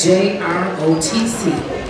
JROTC.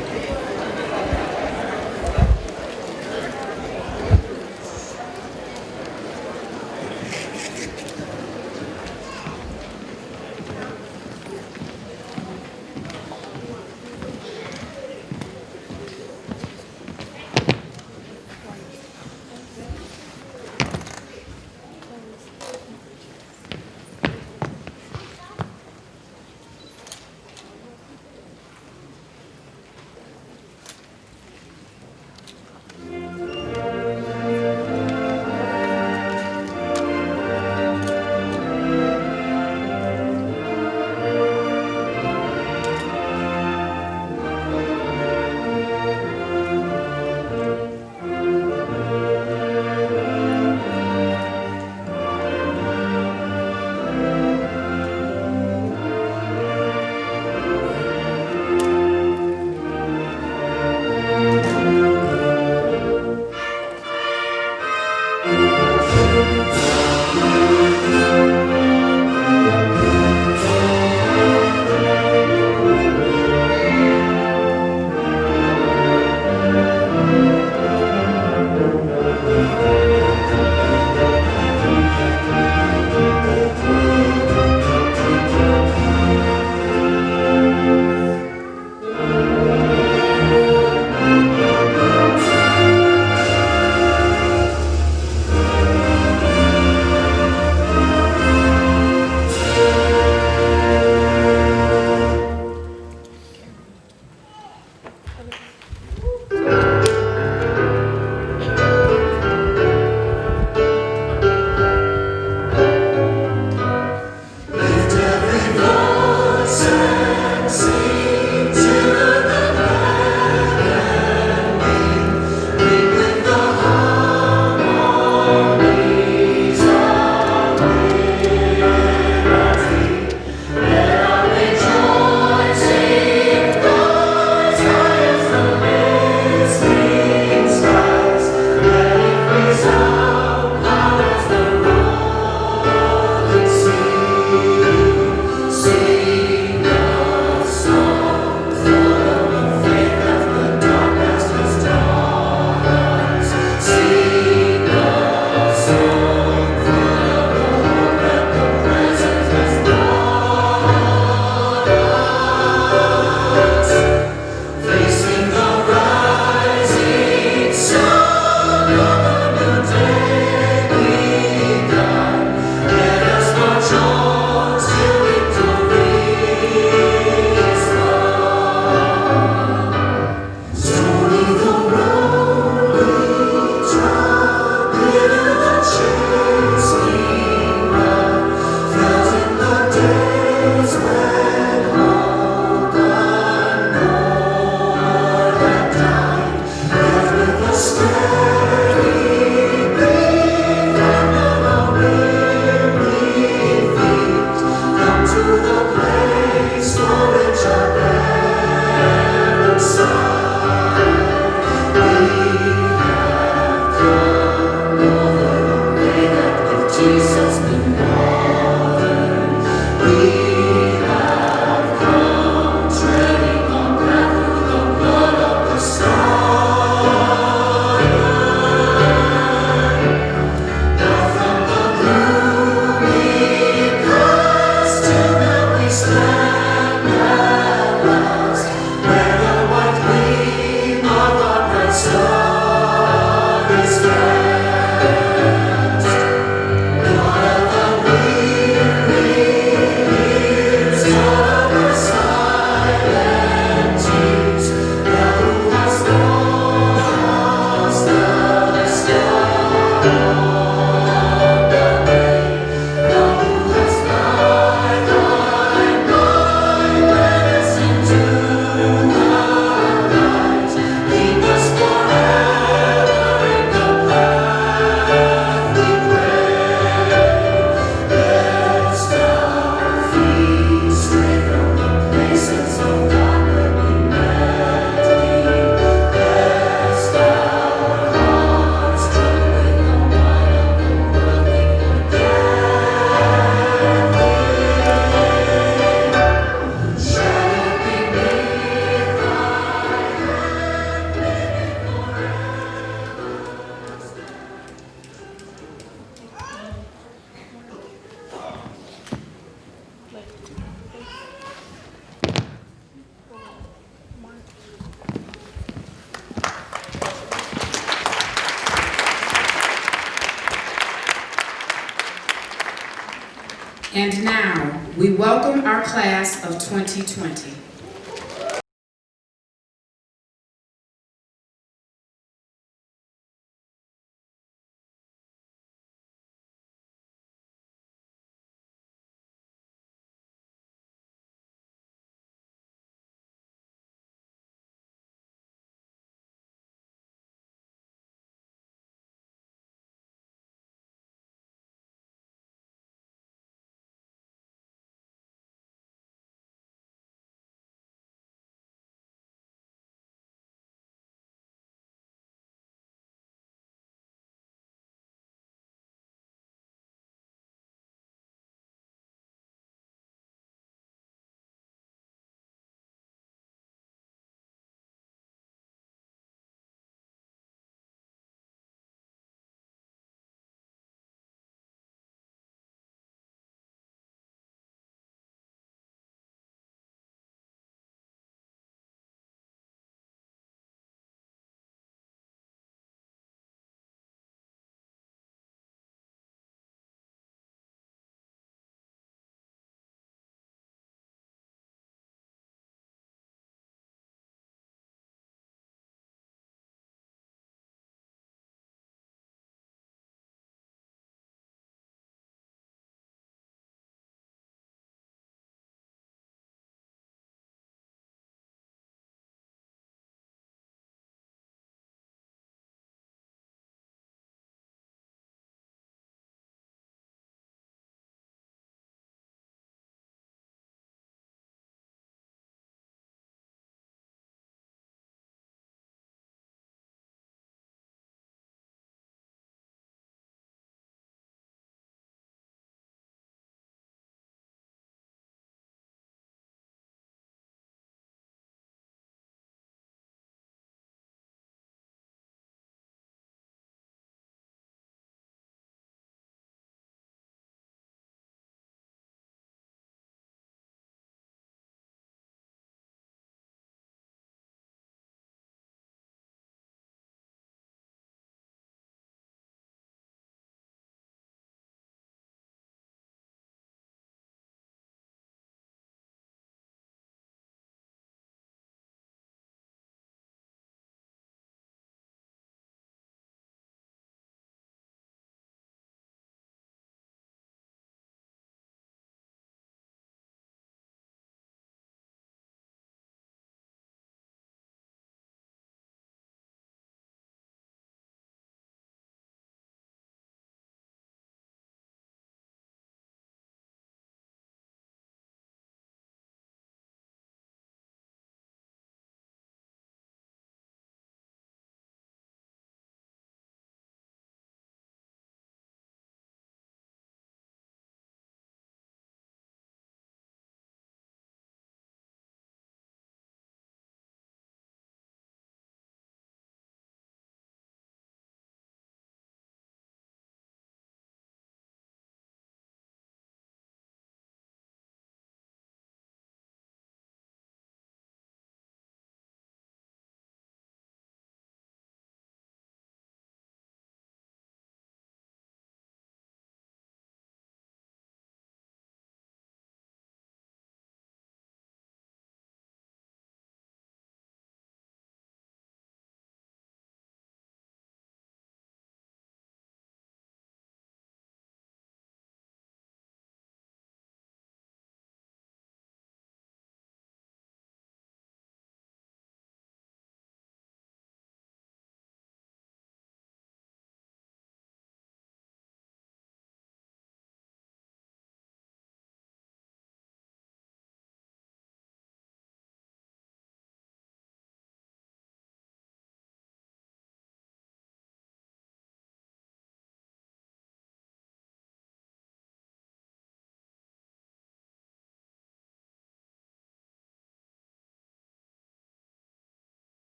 And now, we welcome our class of 2020.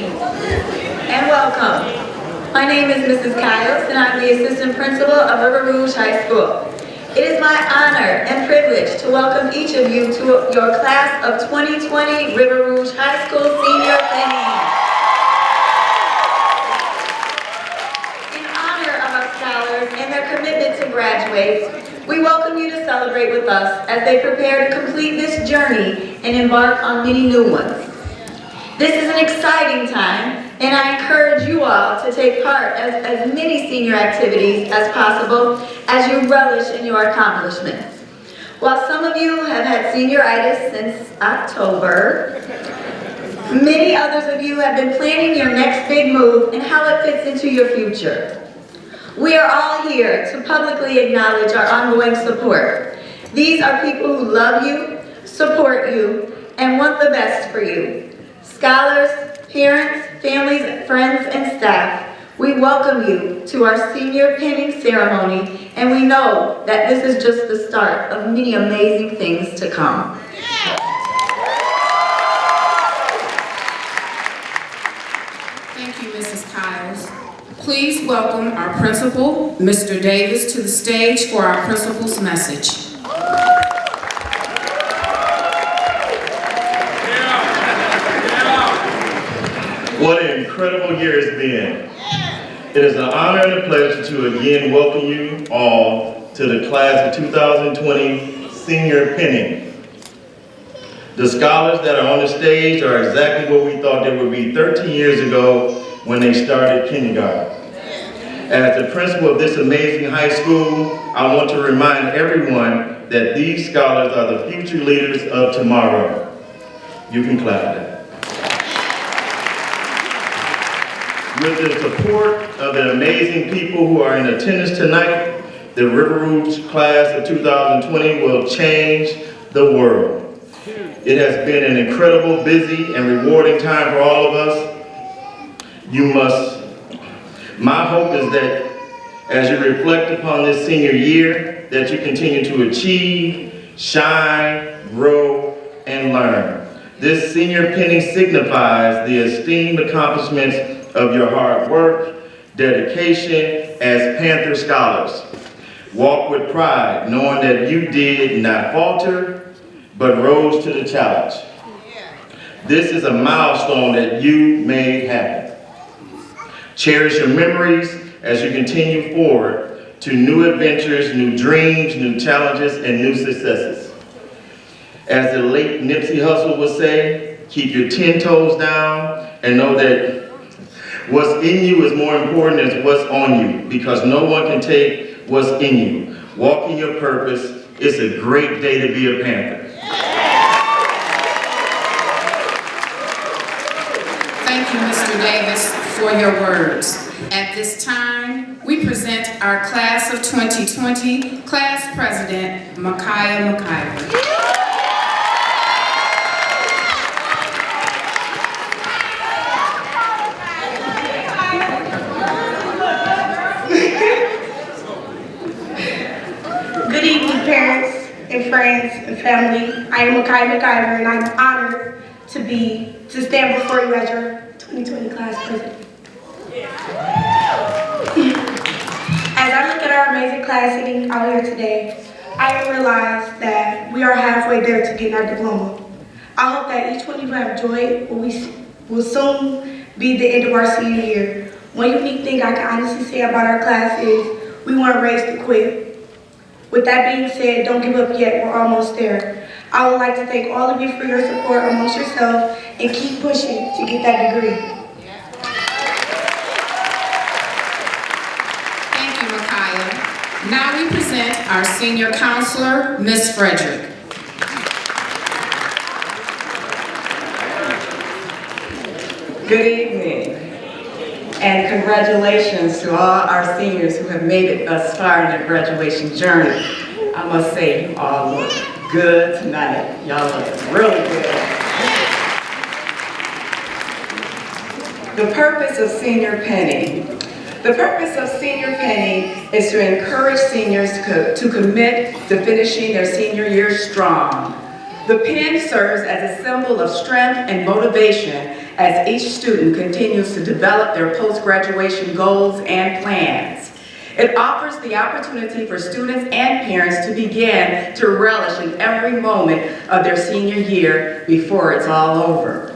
and welcome. My name is Mrs. Kyles, and I'm the Assistant Principal of Rouge High School. It is my honor and privilege to welcome each of you to your class of 2020 Rouge High School Senior Penny. In honor of our scholars and their commitment to graduate, we welcome you to celebrate with us as they prepare to complete this journey and embark on many new ones. This is an exciting time, and I encourage you all to take part as many senior activities as possible as you relish in your accomplishments. While some of you have had senioritis since October, many others of you have been planning your next big move and how it fits into your future. We are all here to publicly acknowledge our ongoing support. These are people who love you, support you, and want the best for you. Scholars, parents, families, friends, and staff, we welcome you to our senior pinning ceremony, and we know that this is just the start of many amazing things to come. Thank you, Mrs. Kyles. Please welcome our principal, Mr. Davis, to the stage for our principal's message. What an incredible year it's been. It is an honor and a pleasure to again welcome you all to the class of 2020 Senior Penning. The scholars that are on the stage are exactly what we thought they would be 13 years ago when they started kindergarten. As the principal of this amazing high school, I want to remind everyone that these scholars are the future leaders of tomorrow. You can clap that. With the support of the amazing people who are in attendance tonight, the Rouge class of 2020 will change the world. It has been an incredible, busy, and rewarding time for all of us. My hope is that as you reflect upon this senior year, that you continue to achieve, shine, grow, and learn. This senior penny signifies the esteemed accomplishments of your hard work, dedication as Panther scholars. Walk with pride, knowing that you did not falter, but rose to the challenge. This is a milestone that you made happen. Cherish your memories as you continue forward to new adventures, new dreams, new challenges, and new successes. As the late Nipsey Hussle would say, keep your 10 toes down and know that what's in you is more important than what's on you, because no one can take what's in you. Walk in your purpose. It's a great day to be a Panther. Thank you, Mr. Davis, for your words. At this time, we present our class of 2020 class president, Micaiah McIver. Good evening, parents and friends and family. I am Micaiah McIver, and I'm honored to stand before you as your 2020 class president. As I look at our amazing class sitting out here today, I realize that we are halfway there to getting our diploma. I hope that each one of you have joy when we will soon be the end of our senior year. One unique thing I can honestly say about our class is we weren't raised to quit. With that being said, don't give up yet, we're almost there. I would like to thank all of you for your support amongst yourself and keep pushing to get that degree. Thank you, Micaiah. Now we present our senior counselor, Ms. Frederick. Good evening, and congratulations to all our seniors who have made it thus far in their graduation journey. I must say, you all look good tonight. Y'all look really good. The purpose of Senior Penning. The purpose of Senior Penning is to encourage seniors to commit to finishing their senior year strong. The pen serves as a symbol of strength and motivation as each student continues to develop their post-graduation goals and plans. It offers the opportunity for students and parents to begin to relish in every moment of their senior year before it's all over.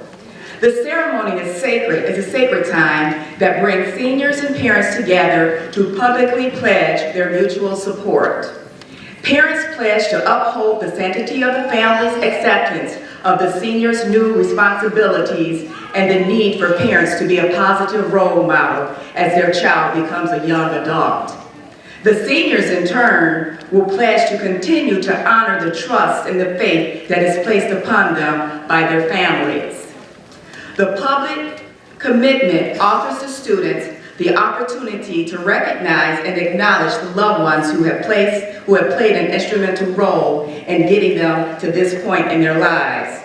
The ceremony is sacred. It's a sacred time that brings seniors and parents together to publicly pledge their mutual support. Parents pledge to uphold the sanctity of the family's acceptance of the seniors' new responsibilities and the need for parents to be a positive role model as their child becomes a young adult. The seniors, in turn, will pledge to continue to honor the trust and the faith that is placed upon them by their families. The public commitment offers the students the opportunity to recognize and acknowledge the loved ones who have played an instrumental role in getting them to this point in their lives.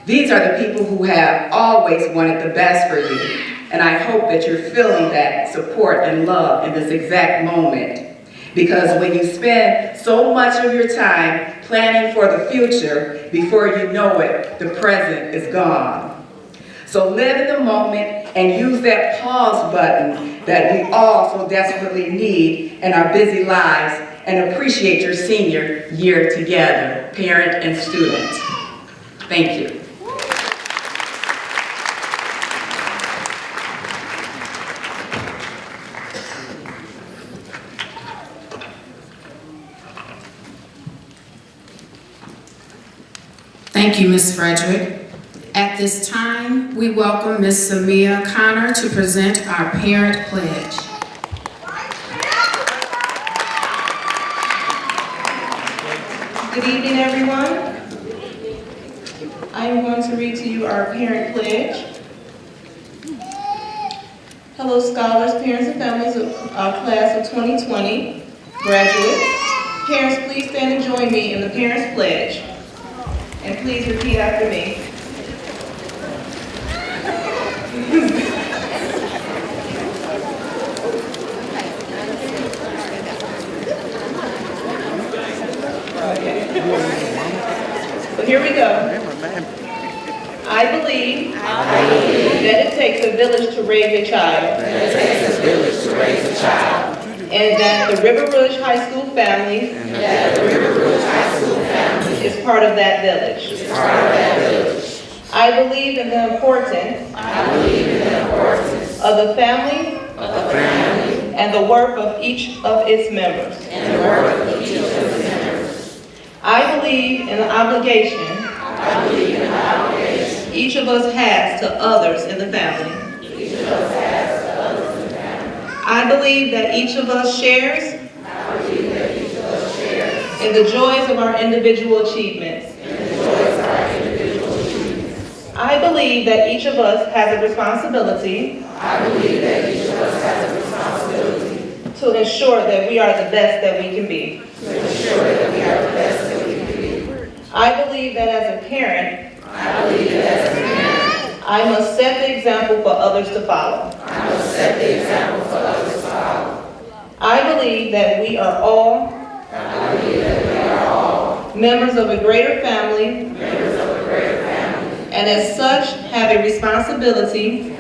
These are the people who have always wanted the best for you, and I hope that you're feeling that support and love in this exact moment. Because when you spend so much of your time planning for the future, before you know it, the present is gone. So live in the moment and use that pause button that we all so desperately need in our busy lives, and appreciate your senior year together, parent and student. Thank you. Thank you, Ms. Frederick. At this time, we welcome Ms. Samia Connor to present our parent pledge. Good evening, everyone. I am going to read to you our parent pledge. Hello, scholars, parents, and families of our class of 2020 graduates. Parents, please stand and join me in the parents' pledge. And please repeat after me. So here we go. I believe that it takes a village to raise a child. And that the River Rouge High School family is part of that village. I believe in the importance of the family and the work of each of its members. I believe in the obligation each of us has to others in the family. I believe that each of us shares in the joys of our individual achievements. I believe that each of us has a responsibility to ensure that we are the best that we can be. I believe that as a parent, I must set the example for others to follow. I believe that we are all members of a greater family, and as such have a responsibility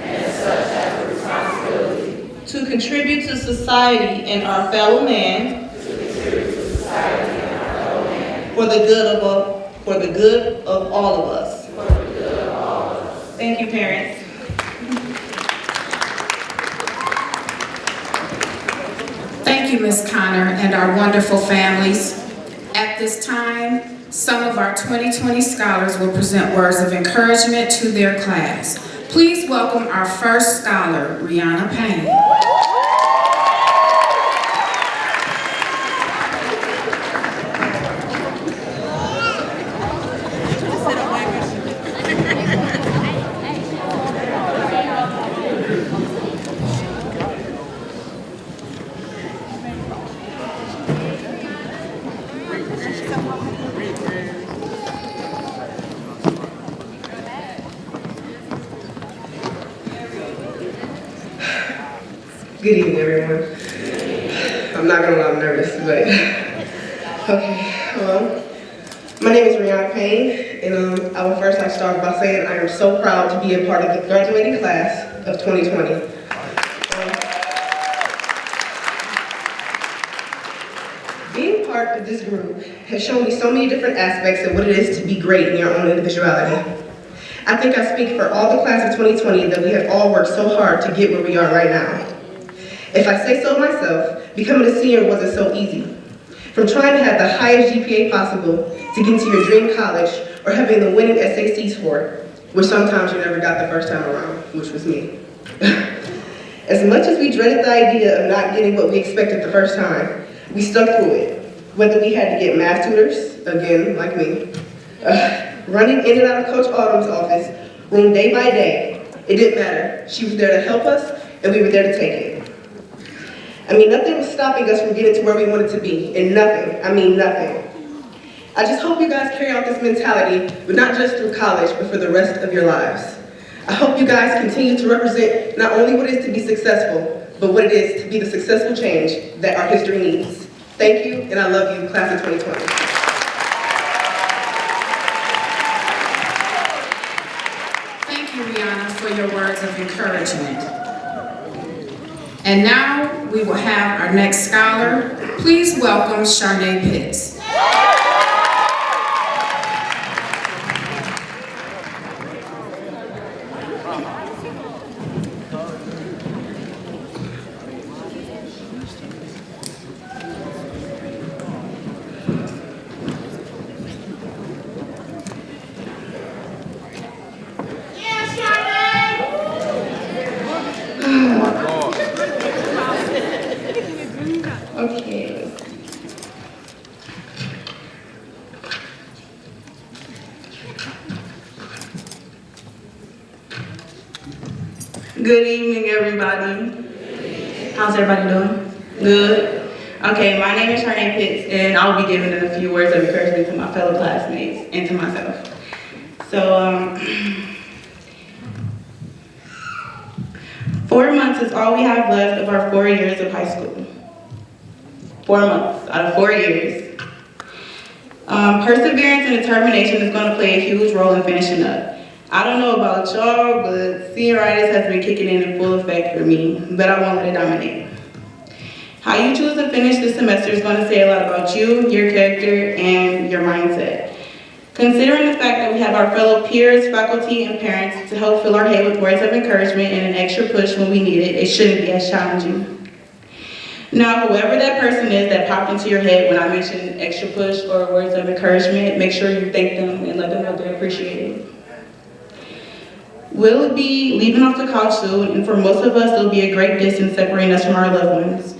to contribute to society and our fellow man for the good of all of us. Thank you, parents. Thank you, Ms. Connor, and our wonderful families. At this time, some of our 2020 scholars will present words of encouragement to their class. Please welcome our first scholar, Rihanna Payne. Good evening, everyone. I'm not gonna lie, I'm nervous, but okay. My name is Rihanna Payne, And I would first like to start by saying I am so proud to be a part of the graduating class of 2020. Being part of this group has shown me so many different aspects of what it is to be great in your own individuality. I think I speak for all the class of 2020 that we have all worked so hard to get where we are right now. If I say so myself, becoming a senior wasn't so easy. From trying to have the highest GPA possible to get into your dream college or having the winning SAT score, which sometimes you never got the first time around, which was me. As much as we dreaded the idea of not getting what we expected the first time, we stuck through it. Whether we had to get math tutors, again, like me, running in and out of Coach Autumn's office, room day by day, it didn't matter. She was there to help us, and we were there to take it. I mean, nothing was stopping us from getting to where we wanted to be, and nothing, I mean nothing. I just hope you guys carry out this mentality, but not just through college, but for the rest of your lives. I hope you guys continue to represent not only what it is to be successful, but what it is to be the successful change that our history needs. Thank you, and I love you, class of 2020. Thank you, Rihanna, for your words of encouragement. And now we will have our next scholar. Please welcome Sharnae Pitts. Okay. Good evening, everybody. How's everybody doing? Good? Okay, my name is Sharnae Pitts, and I'll be giving a few words of encouragement to my fellow classmates and to myself. So, 4 months is all we have left of our 4 years of high school. 4 months out of 4 years. Perseverance and determination is going to play a huge role in finishing up. I don't know about y'all, but senioritis has been kicking in full effect for me, but I won't let it dominate. How you choose to finish this semester is going to say a lot about you, your character, and your mindset. Considering the fact that we have our fellow peers, faculty, and parents to help fill our head with words of encouragement and an extra push when we need it, it shouldn't be as challenging. Now, whoever that person is that popped into your head when I mentioned extra push or words of encouragement, make sure you thank them and let them know they appreciate it. We'll be leaving off to college soon, and for most of us, it'll be a great distance separating us from our loved ones.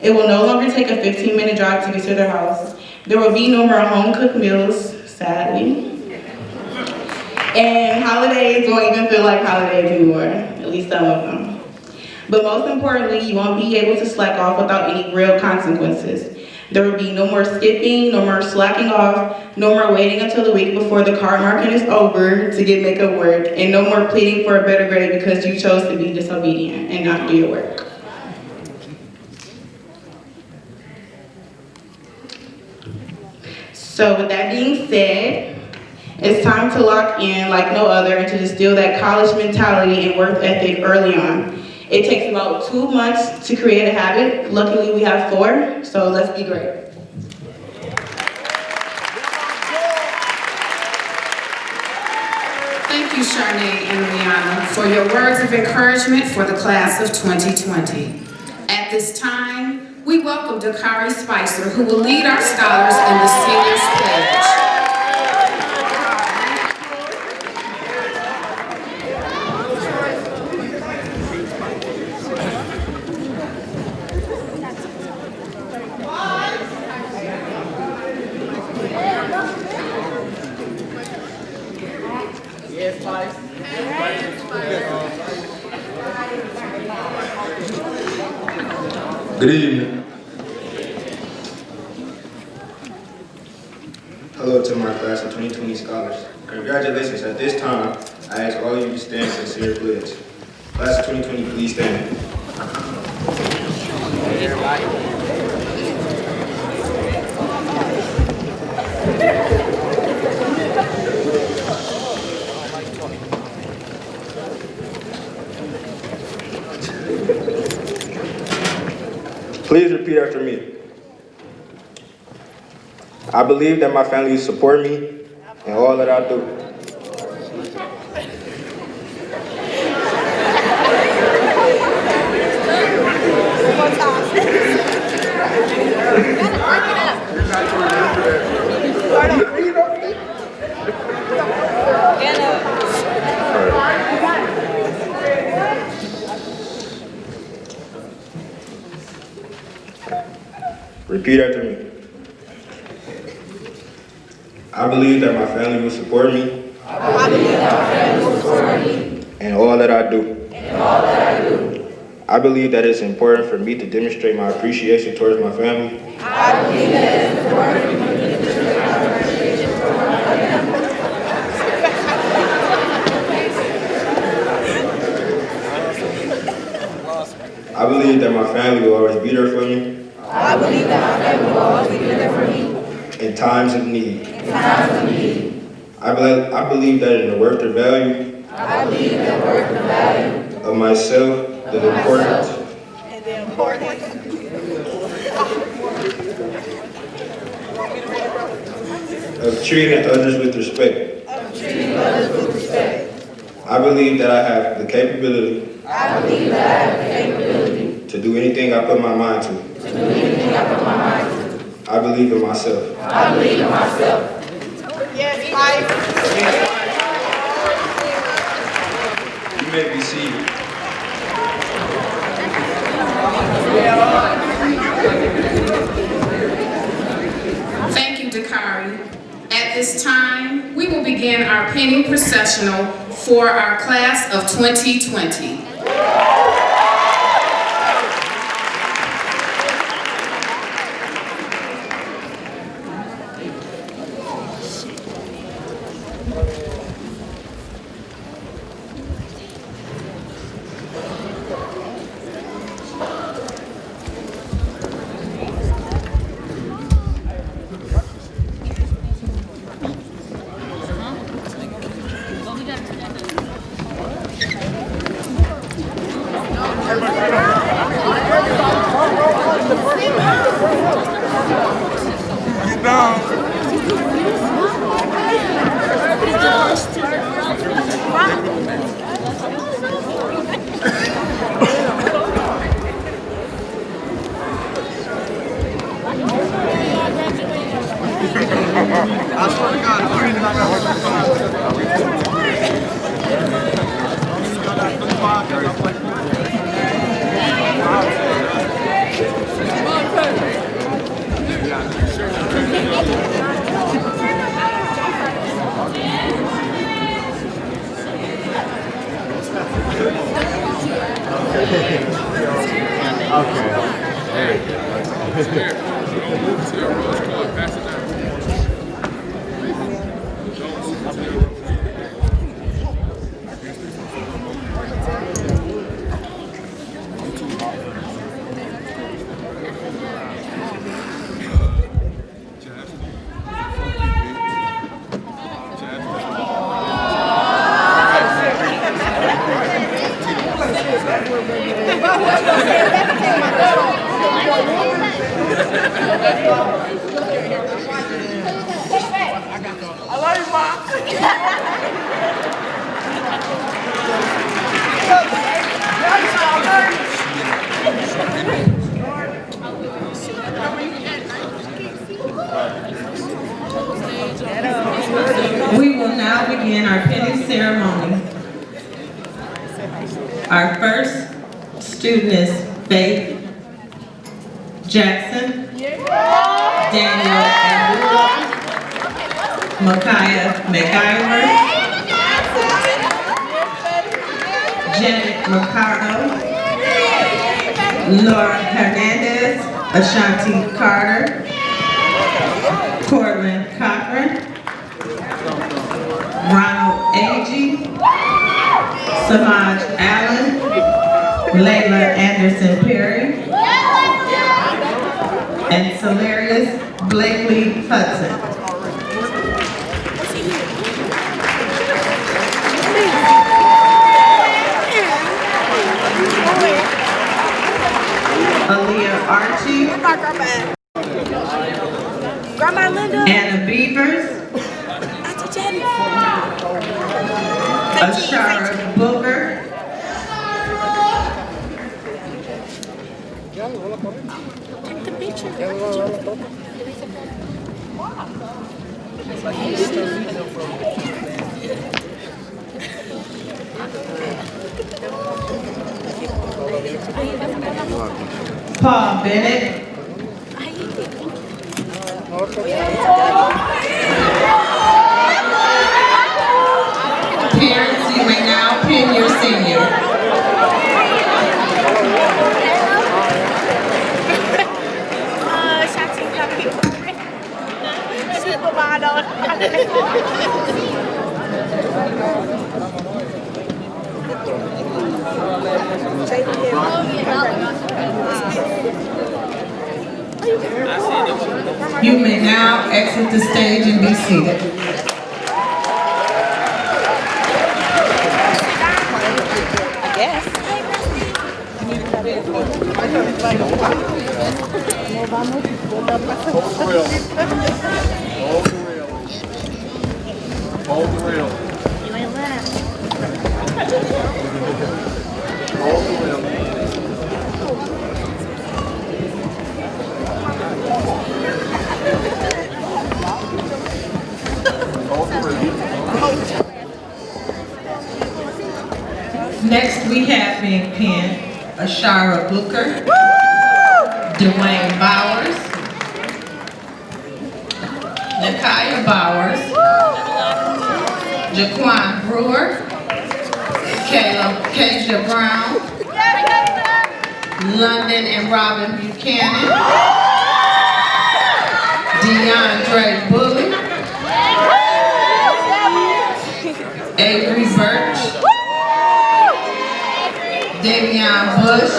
It will no longer take a 15-minute drive to get to their house. There will be no more home-cooked meals, sadly. And holidays won't even feel like holidays anymore, at least some of them. But most importantly, you won't be able to slack off without any real consequences. There will be no more skipping, no more slacking off, no more waiting until the week before the card marking is over to get makeup work, and no more pleading for a better grade because you chose to be disobedient and not do your work. So with that being said, it's time to lock in like no other and to distill that college mentality and work ethic early on. It takes about 2 months to create a habit. Luckily, we have 4, so let's be great. Thank you, Sharnae and Rihanna, for your words of encouragement for the class of 2020. At this time, we welcome Dakari Spicer, who will lead our scholars in the Seniors Pledge. Good evening. Hello to my class of 2020 scholars. Congratulations. At this time, I ask all of you to stand for the senior pledge. Class of 2020, please stand. Please repeat after me. I believe that my family will support me in all that I do. Repeat after me. I believe that my family will support me. In all that I do. I believe that it's important for me to demonstrate my appreciation towards my family. I believe that my family will always be there for me. In times of need. I believe that in the worth or value. Of myself, the importance. Of treating others with respect. I believe that I have the capability. To do anything I put my mind to. I believe in myself. Yes, Mike. You may be seated. Thank you, Dakari. At this time, we will begin our penny processional for our class of 2020. We will now begin our penny ceremony. Our first student is Faith Jackson, Daniel Andrew, Micaiah McIver, Janet Mercado, Laura Hernandez, Ashanti Carter, Cortland Cochran, Ronald Agee, Samaj Allen, Layla Anderson Perry, and Celarius Blakely Hudson. Hey! Aaliyah Archie, Grandma Linda. Anna Beavers, Auntie Jenny. Ashara Booker, Take the picture. Paul Bennett, parents, you may now pin your senior. You may now exit the stage and be seated. Hold the rail. Hold the rail. Next, we have being pinned Ashara Booker, Dwayne Bowers, Nakaya Bowers, Jaquan Brewer, Kasia Brown, London and Robin Buchanan, DeAndre Bully, Avery Birch, Davion Bush,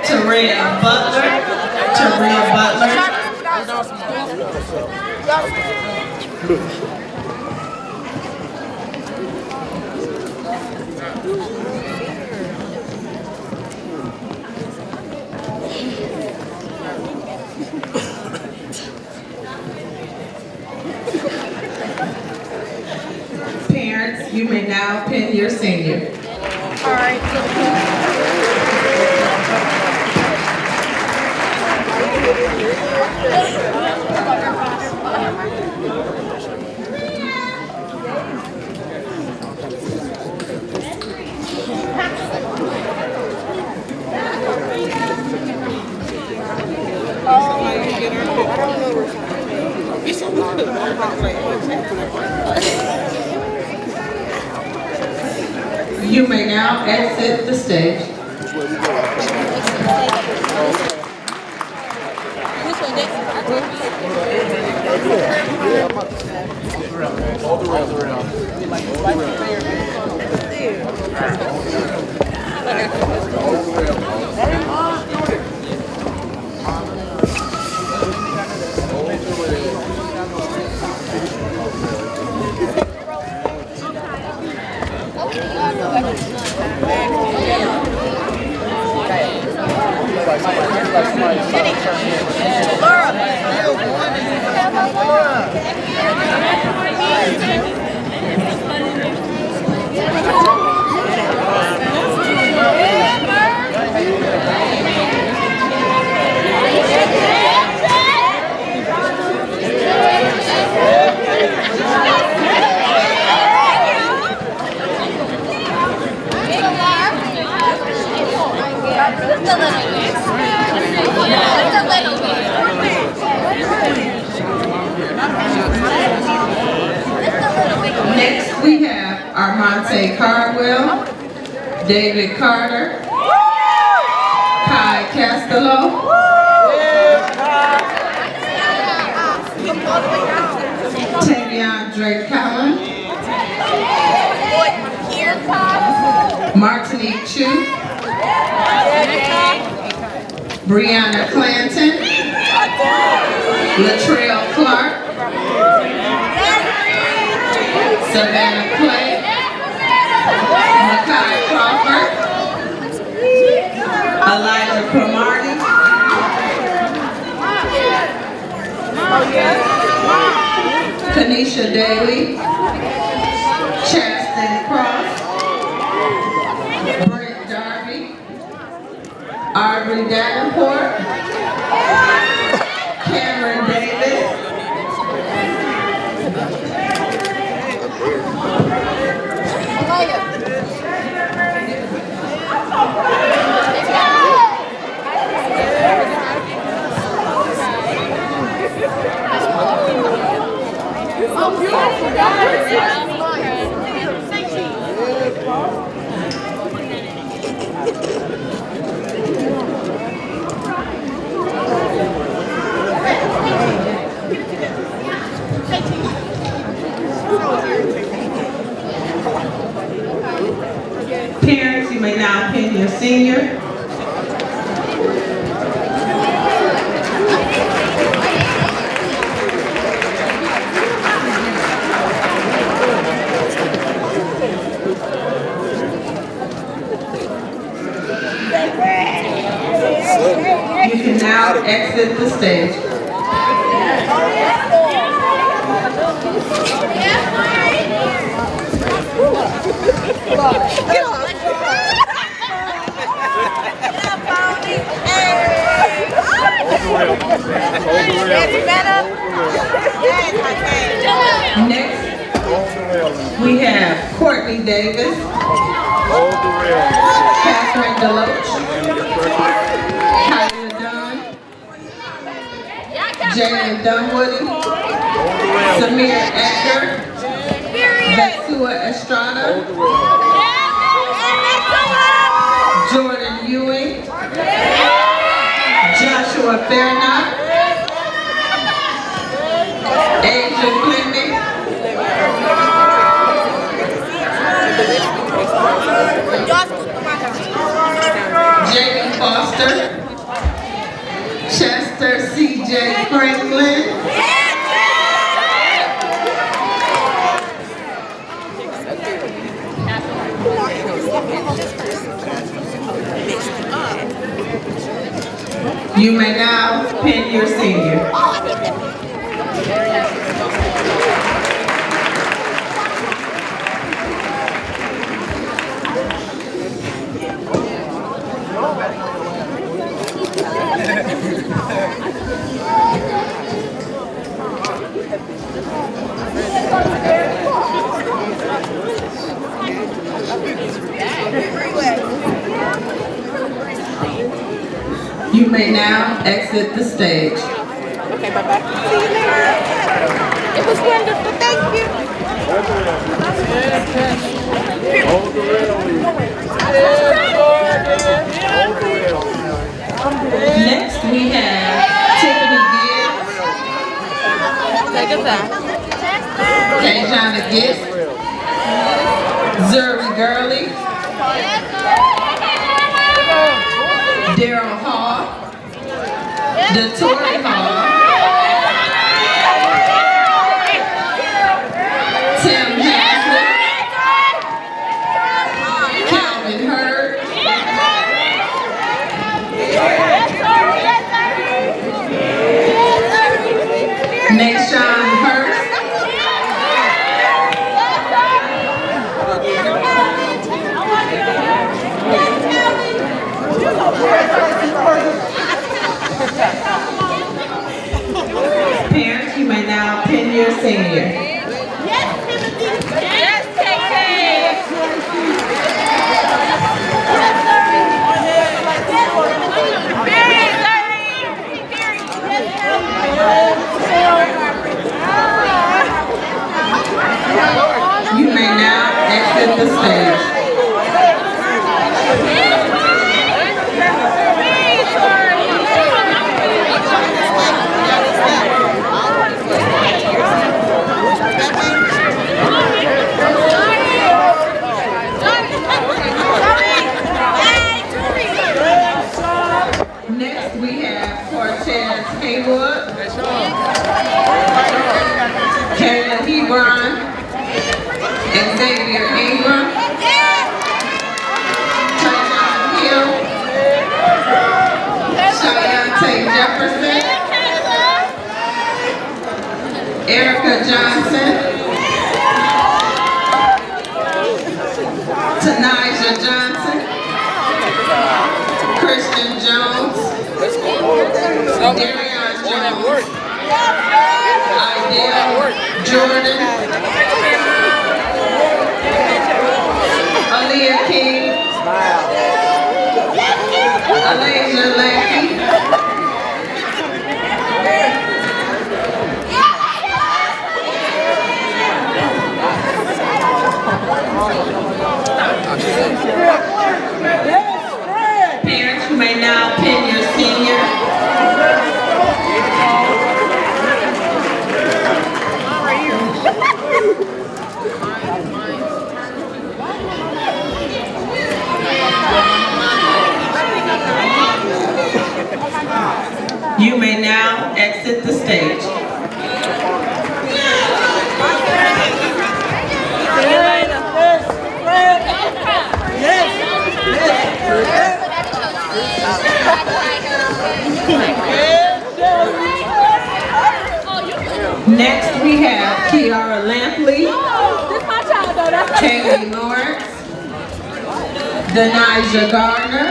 Taria Butler, Parents, you may now pin your senior. All right. You may now exit the stage. Hold the rail. Next, we have Armonte Cardwell, David Carter, Kai Castello, Tavion Drake Collin, Martinique Chu, Brianna Clanton, Latrell Clark, Savannah Clay, Makai Crawford, Elijah Cromartie, Kanisha Daly, Chaston Cross, Brent Darby, Aubrey Davenport, Cameron Davis, Parents, you may now pin your senior. You can now exit the stage. Next, we have Courtney Davis, Catherine Deloach, Kylie Dunn, Jalen Dunwoody, Samir Edgar, Betsua Estrada, Jordan Ewing, Joshua Fairknott, Asia Fleming, Jamie Foster, Chester C.J. Franklin, you may now pin your senior. You may now exit the stage. Okay, bye-bye. See you later. It was wonderful. Thank you. Hold the railing. Next, we have Tiffany Gibbs, Take us out. Kajana Gibbs, Zuri Gurley, Daryl Hall, DeTory Hall, Tim Haslett, Calvin Hurd, Nashawn Hurst, parents, you may now pin your senior. Yes, Timothy. Yes, KK. You may now exit the stage. Next, we have Cortez Haywood, Kayla Hebron, Xavier Ingram, Trayvon Hill, Christian Jones, Darion Jones, Idea Jordan, Aaliyah King, Alasia Lackey, parents, you may now pin your senior. You may now exit the stage. Next we have Kiara Lampley, Kaylee Lawrence, Denija Gardner,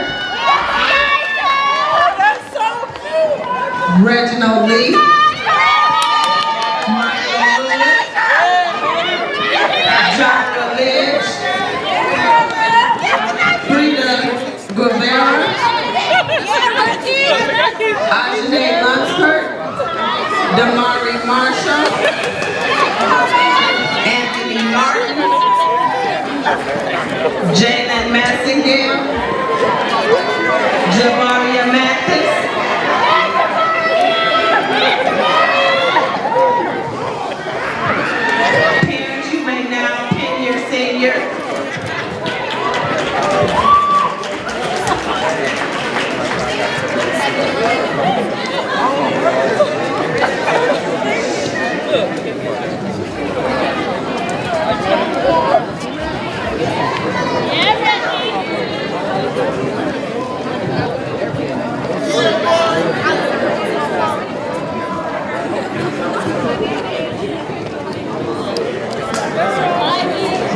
Reginald Lee, Michael Lewis, Jara Lynch, Frida Guevara, Ajane Lunsford, Damari Marshall, Anthony Martin, Jalen Massingale, Javaria Mathis, parents, you may now pin your senior.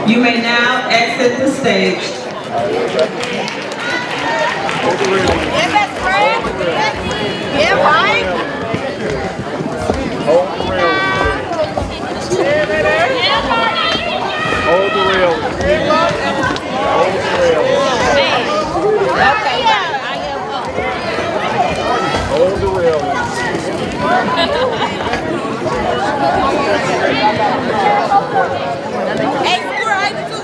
You may now exit the stage. Yeah, best friend. Yeah, right. Hold the rail. Hold the rail. Hold the rail. Hold the rail. Hey, we're right too.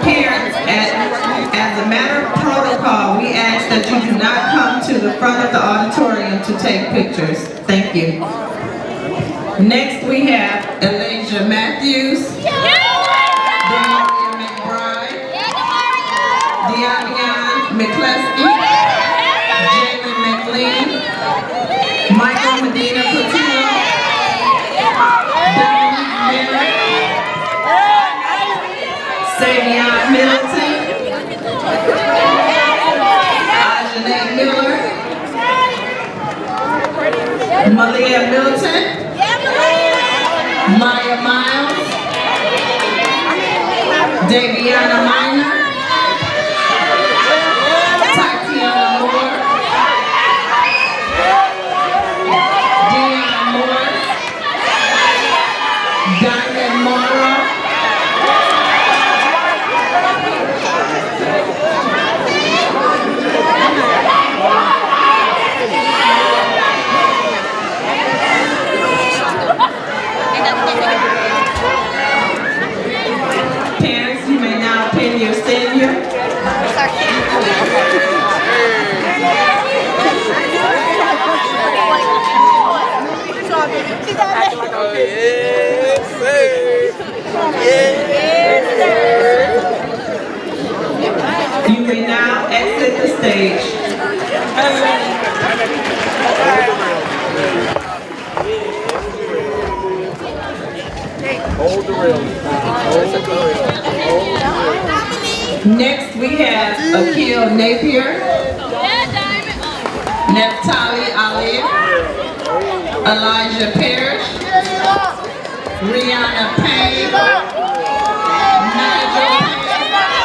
Parents, as a matter of protocol, we ask that you do not come to the front of the auditorium to take pictures. Thank you. Next we have Elijah Matthews, Demaria McBride, De'Avion McCleskey, Jalen McLean, Michael Medina Coutinho, Dominique Miller, Savion Middleton, Ajane Miller, Malia Milton, Maya Miles, Daviana Minor, Tatiana Moore, Deanna Moore, Diamond Morrow, parents, you may now pin your senior. You may now exit the stage. Hold the rail. Hold the rail. Next we have Akil Napier, Neftali Ali, Elijah Parrish, Rihanna Payne, Nigel Payne,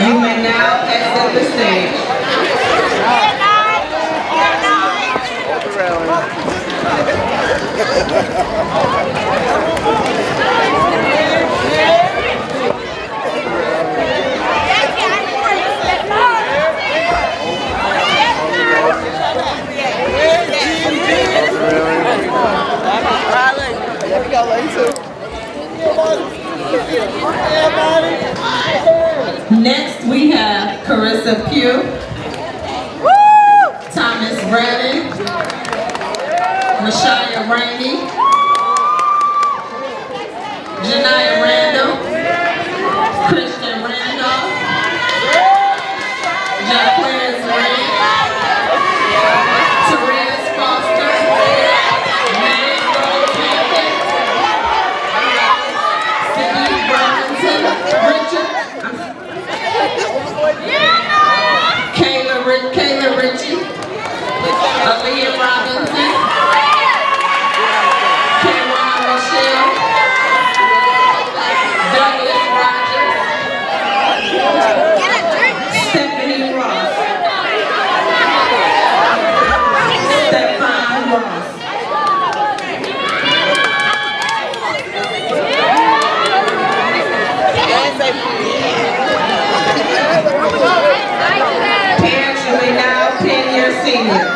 You may now exit the stage. Next, we have Carissa Pugh, Thomas Bradley, Rashaya Rainey, Janiyah Randall, Christian Randolph, Jaquez Ray, Therese Foster, May Rose Hampton, Steve Robinson, Richard, Kayla Ritchie, Aaliyah Robinson, Kaywan Michelle, Douglas Rogers, Stephanie Ross, Stephon Ross. Parents, you may now pin your senior.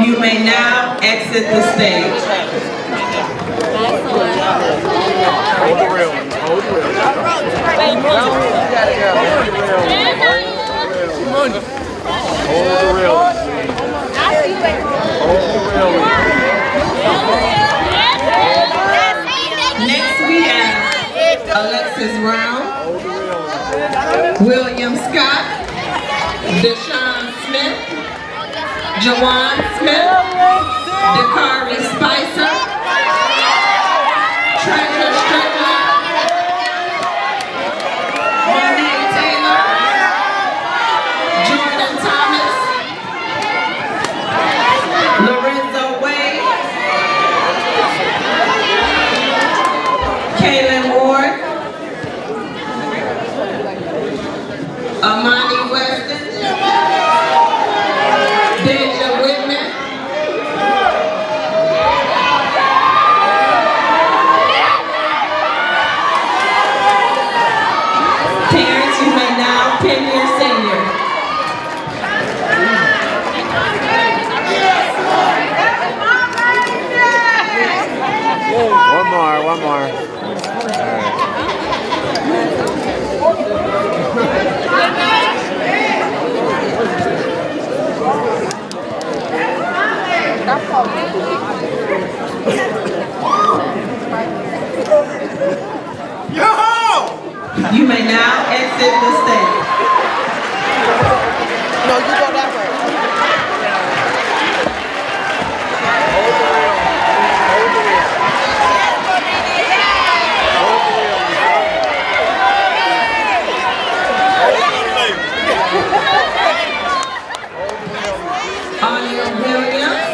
You may now exit the stage. Hold the rail. Hold the rail. Hold the rail. Next we have Alexis Brown, William Scott, Deshaun Smith, Jawan Smith, Dakari Spicer, Treasure Strickler, Monique Taylor, Jordan Thomas, Lorenzo Wade, Kaylin Ward, Amani Weston, Deja Whitman, parents, you may now pin your senior. One more. You may now exit the stage. No, you go that way. Anya Williams,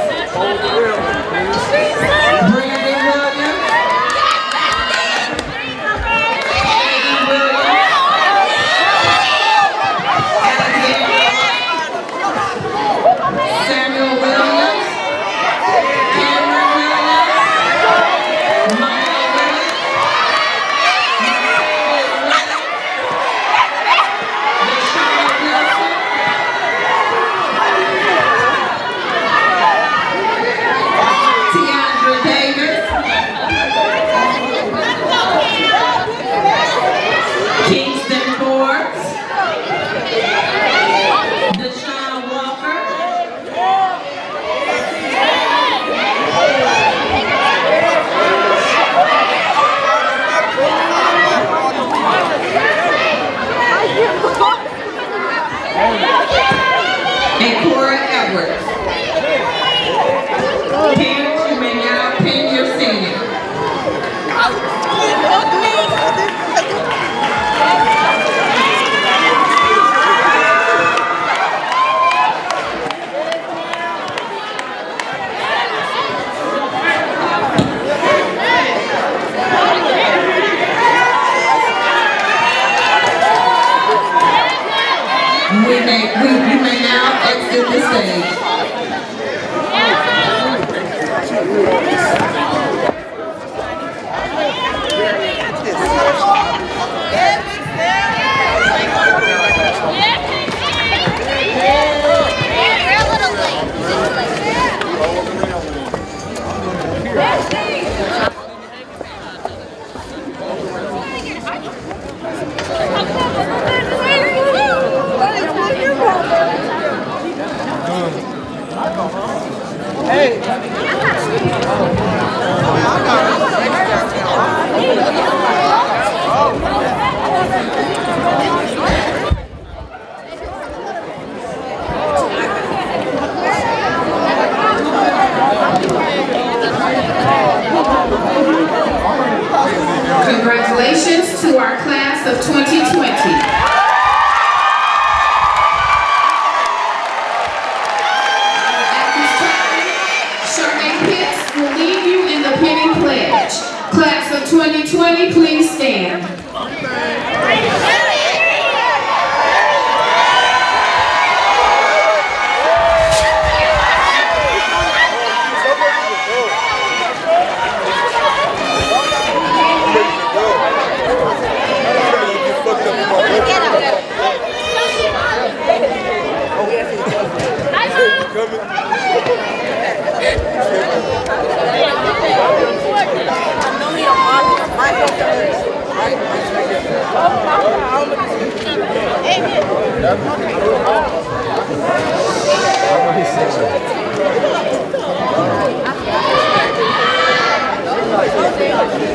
2020, please stand.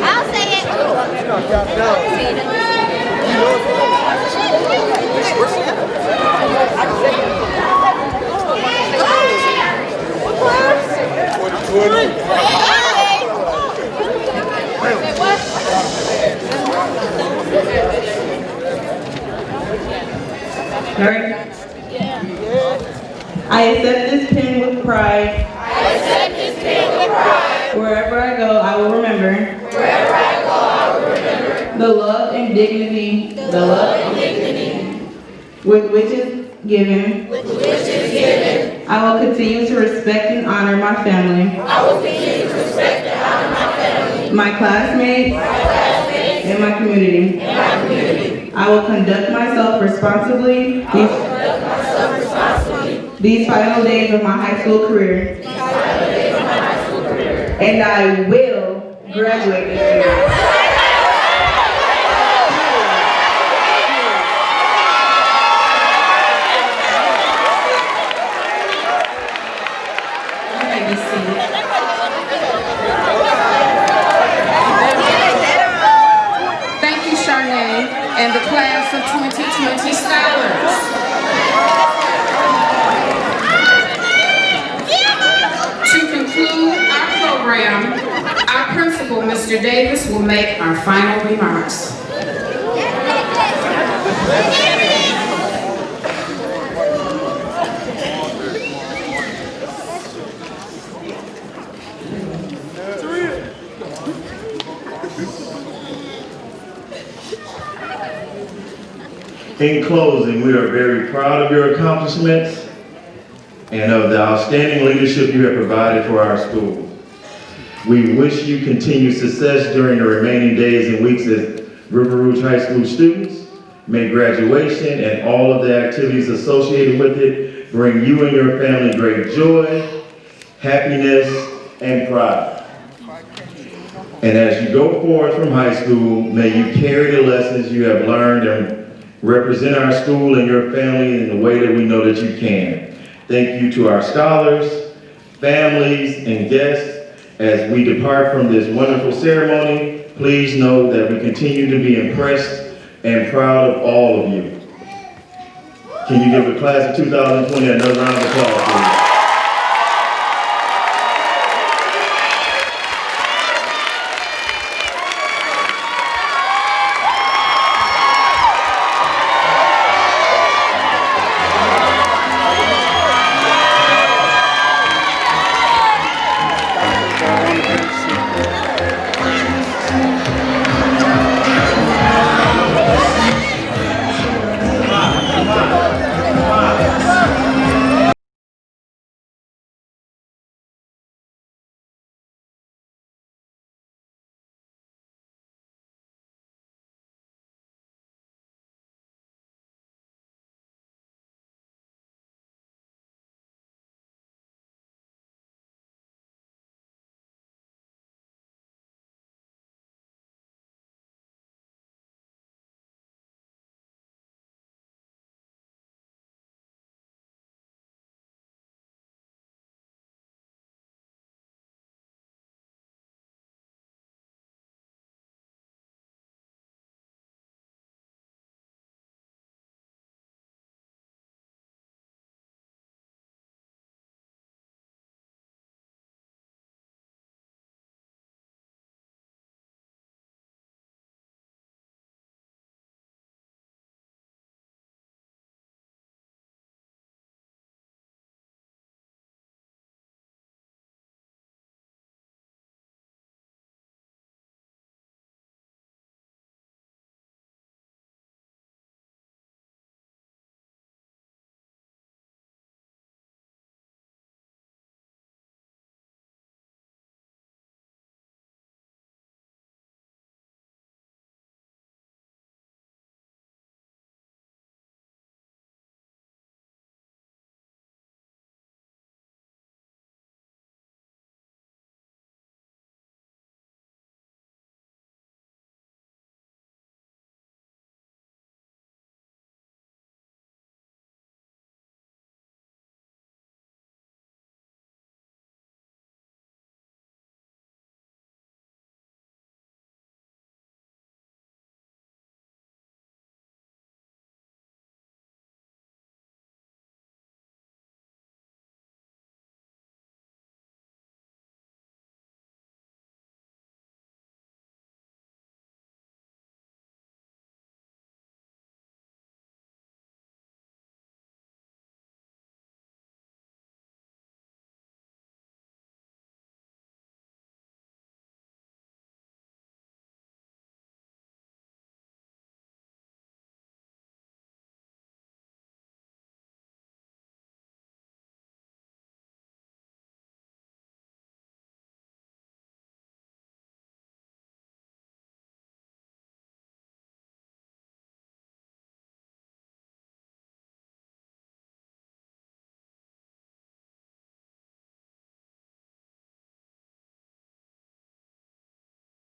I'll say it. I accept this pen with pride. Wherever I go, I will remember. The love and dignity. With which is given. I will continue to respect and honor my family. My classmates. And my community. I will conduct myself responsibly these final days of my high school career. And I will graduate this year. Thank you, Charnay, and the class of 2020 scholars. To conclude our program, our principal, Mr. Davis, will make our final remarks. In closing, we are very proud of your accomplishments and of the outstanding leadership you have provided for our school. We wish you continued success during the remaining days and weeks as River Rouge High School students. May graduation and all of the activities associated with it bring you and your family great joy, happiness, and pride. And as you go forward from high school, may you carry the lessons you have learned and represent our school and your family in the way that we know that you can. Thank you to our scholars, families, and guests. As we depart from this wonderful ceremony, please know that we continue to be impressed and proud of all of you. Can you give the class of 2020 another round of applause, please?